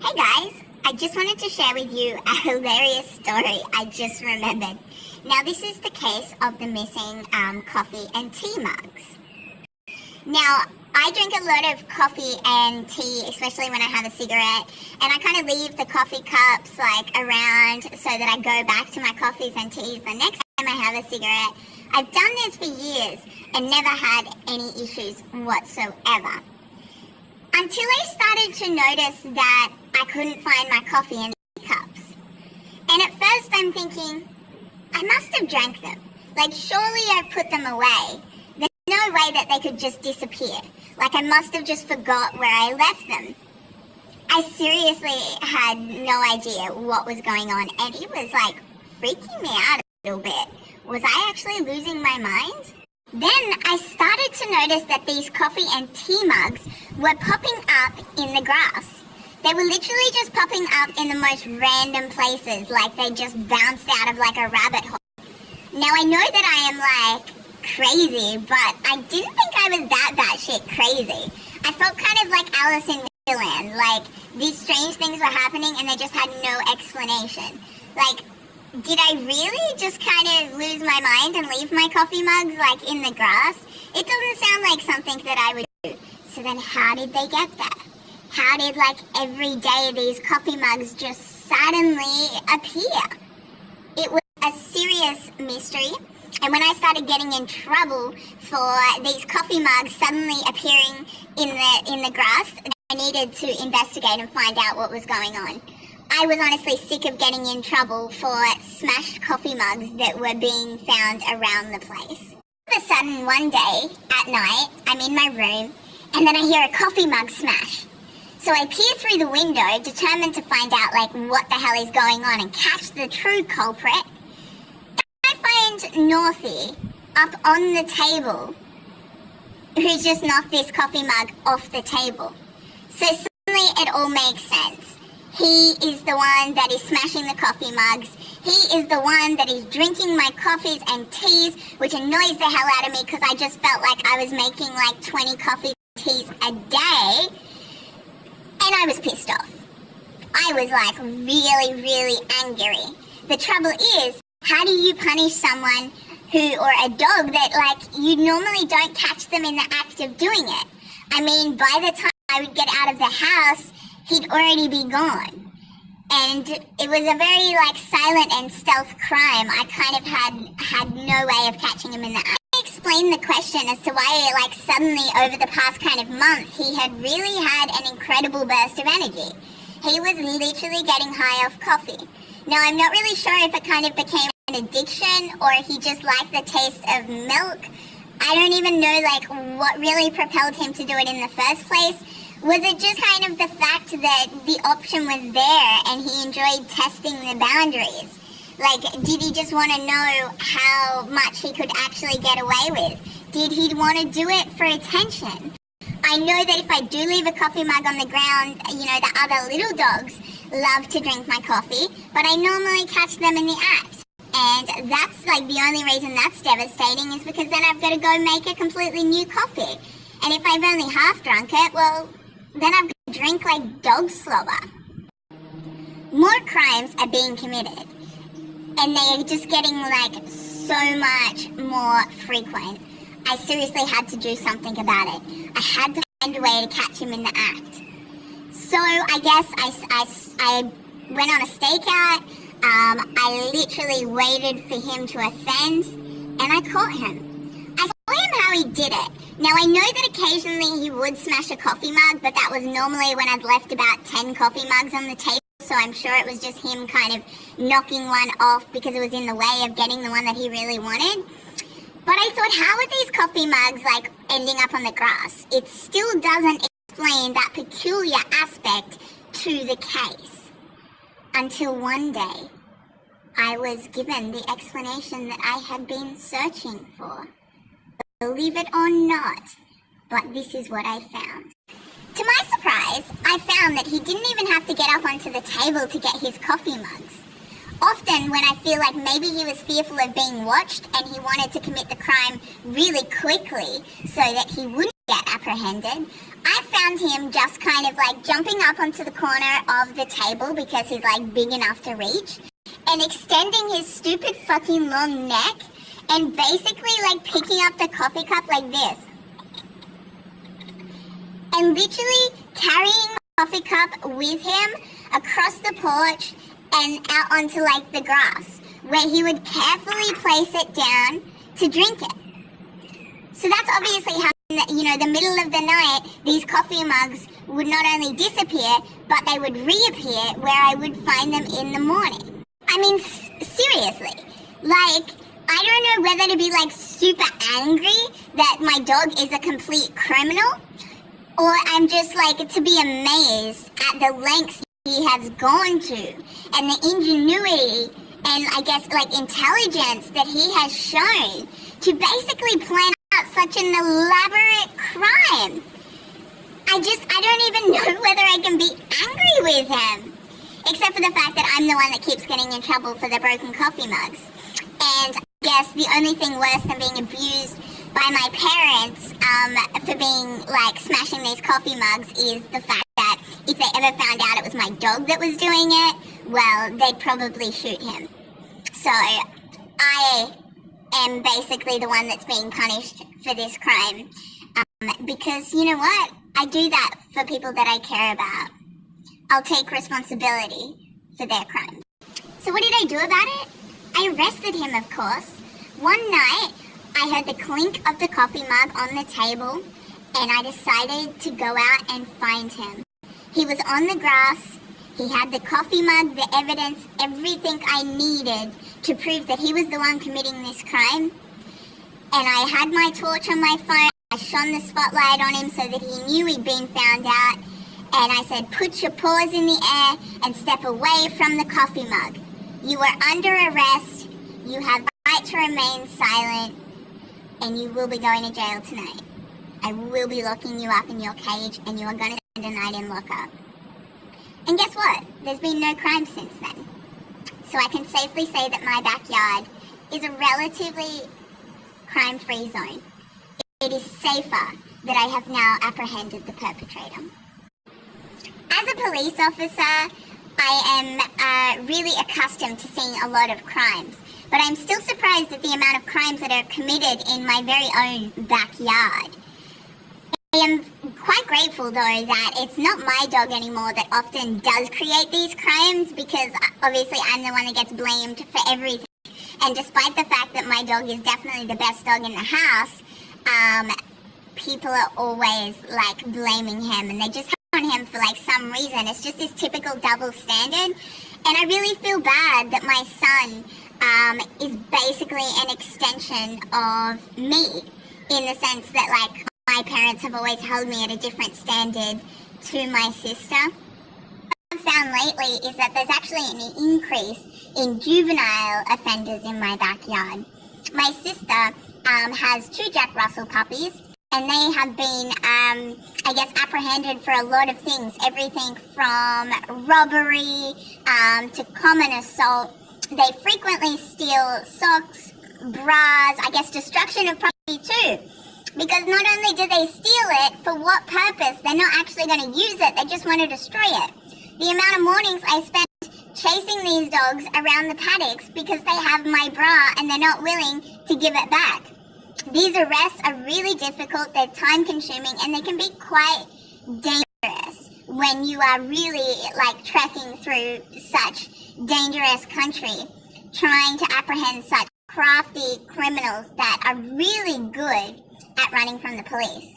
Hey guys, I just wanted to share with you a hilarious story I just remembered. Now this is the case of the missing coffee and tea mugs. Now I drink a lot of coffee and tea, especially when I have a cigarette, and I kind of leave the coffee cups around so that I go back to my coffees and teas the next time I have a cigarette. I've done this for years and never had any issues whatsoever. Until I started to notice that I couldn't find my coffee and tea cups. And at first I'm thinking, I must have drank them. Surely I put them away. There's no way that they could just disappear. I must have just forgot where I left them. I seriously had no idea what was going on, and it was freaking me out a little bit. Was I actually losing my mind? Then I started to notice that these coffee and tea mugs were popping up in the grass. They were literally just popping up in the most random places, they just bounced out of a rabbit hole. Now I know that I am crazy, but I didn't think I was that batshit crazy. I felt kind of like Alice in Wonderland, these strange things were happening and they just had no explanation. Did I really just kind of lose my mind and leave my coffee mugs in the grass? It doesn't sound like something that I would do. So then how did they get there? How did every day these coffee mugs just suddenly appear? It was a serious mystery. And when I started getting in trouble for these coffee mugs suddenly appearing in the grass, I needed to investigate and find out what was going on. I was honestly sick of getting in trouble for smashed coffee mugs that were being found around the place. All of a sudden, one day at night, I'm in my room, and then I hear a coffee mug smash. So I peer through the window, determined to find out what the hell is going on and catch the true culprit. And I find Northie up on the table, who's just knocked this coffee mug off the table. So suddenly it all makes sense. He is the one that is smashing the coffee mugs. He is the one that is drinking my coffees and teas, which annoys the hell out of me because I just felt like I was making 20 coffees and teas a day. And I was pissed off. I was really, really angry. The trouble is, how do you punish someone or a dog that you normally don't catch them in the act of doing it? I mean, by the time I would get out of the house, he'd already be gone. And it was a very silent and stealth crime. I kind of had no way of catching him in the act. I explained the question as to why suddenly over the past kind of month he had really had an incredible burst of energy. He was literally getting high off coffee. Now I'm not really sure if it kind of became an addiction or he just liked the taste of milk. I don't even know what really propelled him to do it in the first place. Was it just kind of the fact that the option was there and he enjoyed testing the boundaries? Did he just want to know how much he could actually get away with? Did he want to do it for attention? I know that if I do leave a coffee mug on the ground, the other little dogs love to drink my coffee, but I normally catch them in the act. And that's the only reason that's devastating is because then I've got to go make a completely new coffee. And if I've only half drunk it, well, then I've got to drink dog slobber. More crimes are being committed. And they are just getting so much more frequent. I seriously had to do something about it. I had to find a way to catch him in the act. So I guess I went on a stakeout. I literally waited for him to offend, and I caught him. I saw him how he did it. Now I know that occasionally he would smash a coffee mug, but that was normally when I'd left about 10 coffee mugs on the table. So I'm sure it was just him kind of knocking one off because it was in the way of getting the one that he really wanted. But I thought, how are these coffee mugs ending up on the grass? It still doesn't explain that peculiar aspect to the case. Until one day, I was given the explanation that I had been searching for. Believe it or not, but this is what I found. To my surprise, I found that he didn't even have to get up onto the table to get his coffee mugs. Often when I feel like maybe he was fearful of being watched and he wanted to commit the crime really quickly so that he wouldn't get apprehended, I found him just kind of like jumping up onto the corner of the table because he's like big enough to reach, and extending his stupid fucking long neck and basically like picking up the coffee cup like this. And literally carrying the coffee cup with him across the porch and out onto like the grass, where he would carefully place it down to drink it. So that's obviously how, you know, the middle of the night, these coffee mugs would not only disappear, but they would reappear where I would find them in the morning. I mean, seriously, like, I don't know whether to be like super angry that my dog is a complete criminal, or I'm just like to be amazed at the lengths he has gone to and the ingenuity and I guess like intelligence that he has shown to basically plan out such an elaborate crime. I don't even know whether I can be angry with him, except for the fact that I'm the one that keeps getting in trouble for the broken coffee mugs. And I guess the only thing worse than being abused by my parents for being like smashing these coffee mugs is the fact that if they ever found out it was my dog that was doing it, well, they'd probably shoot him. So I am basically the one that's being punished for this crime because, you know what, I do that for people that I care about. I'll take responsibility for their crime. So what did I do about it? I arrested him, of course. One night I heard the clink of the coffee mug on the table and I decided to go out and find him. He was on the grass. He had the coffee mug, the evidence, everything I needed to prove that he was the one committing this crime. And I had my torch on my phone. I shone the spotlight on him so that he knew he'd been found out. And I said, put your paws in the air and step away from the coffee mug. You are under arrest. You have the right to remain silent. And you will be going to jail tonight. I will be locking you up in your cage and you are going to spend a night in lockup. And guess what? There's been no crime since then. So I can safely say that my backyard is a relatively crime-free zone. It is safer that I have now apprehended the perpetrator. As a police officer, I am really accustomed to seeing a lot of crimes, but I'm still surprised at the amount of crimes that are committed in my very own backyard. I am quite grateful, though, that it's not my dog anymore that often does create these crimes, because obviously I'm the one that gets blamed for everything. And despite the fact that my dog is definitely the best dog in the house, people are always, like, blaming him, and they just have on him for, like, some reason. It's just this typical double standard, and I really feel bad that my son is basically an extension of me, in the sense that, like, my parents have always held me at a different standard to my sister. What I've found lately is that there's actually an increase in juvenile offenders in my backyard. My sister has 2 Jack Russell puppies, and they have been, I guess, apprehended for a lot of things. Everything from robbery to common assault. They frequently steal socks, bras, I guess destruction of property too. Because not only do they steal it, for what purpose? They're not actually going to use it, they just want to destroy it. The amount of mornings I spent chasing these dogs around the paddocks because they have my bra and they're not willing to give it back. These arrests are really difficult, they're time consuming, and they can be quite dangerous when you are really like trekking through such dangerous country, trying to apprehend such crafty criminals that are really good at running from the police.